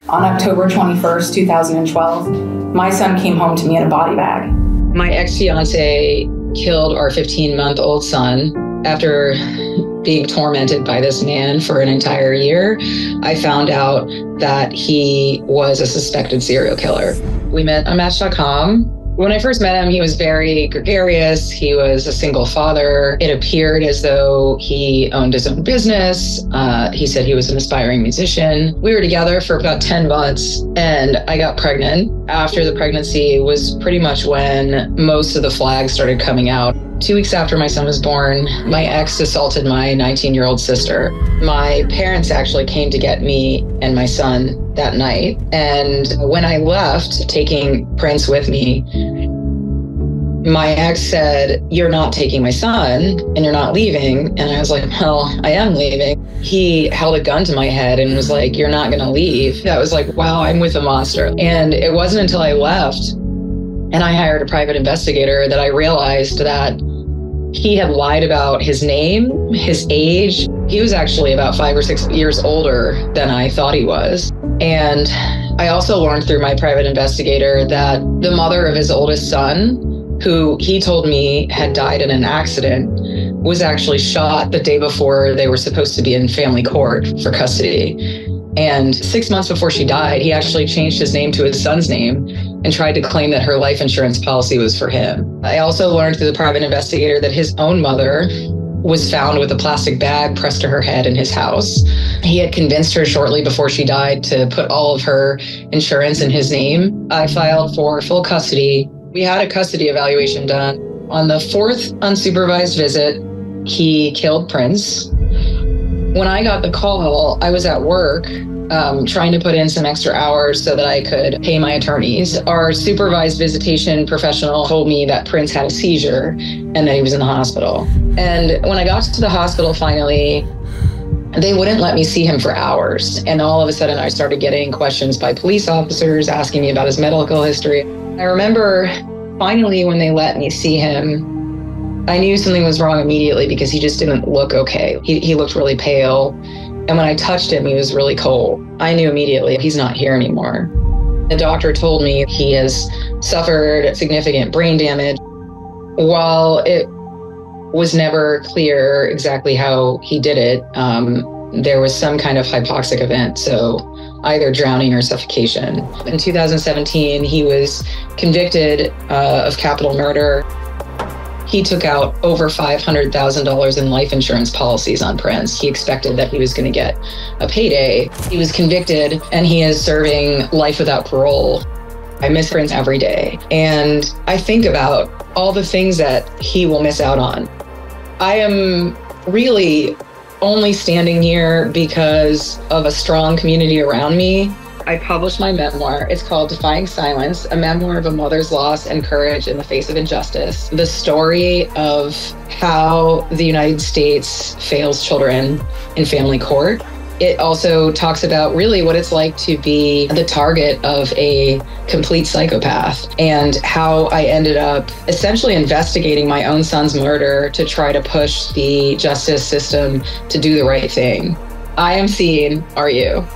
On October 21st, 2012, my son came home to me in a body bag. My ex-fiancé killed our 15-month-old son after being tormented by this man for an entire year. I found out that he was a suspected serial killer. We met on Match.com. When I first met him, he was very gregarious. He was a single father. It appeared as though he owned his own business. He said he was an aspiring musician. We were together for about 10 months and I got pregnant. After the pregnancy was pretty much when most of the flags started coming out. 2 weeks after my son was born, my ex assaulted my 19-year-old sister. My parents actually came to get me and my son that night. And when I left, taking Prince with me, my ex said, "You're not taking my son and you're not leaving." And I was like, "Well, I am leaving." He held a gun to my head and was like, "You're not going to leave." I was like, wow, I'm with a monster. And it wasn't until I left and I hired a private investigator that I realized that he had lied about his name, his age. He was actually about 5 or 6 years older than I thought he was. And I also learned through my private investigator that the mother of his oldest son, who he told me had died in an accident, was actually shot the day before they were supposed to be in family court for custody. And 6 months before she died, he actually changed his name to his son's name and tried to claim that her life insurance policy was for him. I also learned through the private investigator that his own mother was found with a plastic bag pressed to her head in his house. He had convinced her shortly before she died to put all of her insurance in his name. I filed for full custody. We had a custody evaluation done. On the 4th unsupervised visit, he killed Prince. When I got the call, I was at work trying to put in some extra hours so that I could pay my attorneys. Our supervised visitation professional told me that Prince had a seizure and that he was in the hospital. And when I got to the hospital finally, they wouldn't let me see him for hours. And all of a sudden I started getting questions by police officers asking me about his medical history. I remember finally when they let me see him, I knew something was wrong immediately because he just didn't look okay. He looked really pale. And when I touched him, he was really cold. I knew immediately he's not here anymore. The doctor told me he has suffered significant brain damage. While it was never clear exactly how he did it, there was some kind of hypoxic event, so either drowning or suffocation. In 2017, he was convicted of capital murder. He took out over $500,000 in life insurance policies on Prince. He expected that he was going to get a payday. He was convicted and he is serving life without parole. I miss Prince every day. And I think about all the things that he will miss out on. I am really only standing here because of a strong community around me. I published my memoir. It's called Defying Silence, a memoir of a mother's loss and courage in the face of injustice. The story of how the United States fails children in family court. It also talks about really what it's like to be the target of a complete psychopath and how I ended up essentially investigating my own son's murder to try to push the justice system to do the right thing. I am seen, are you?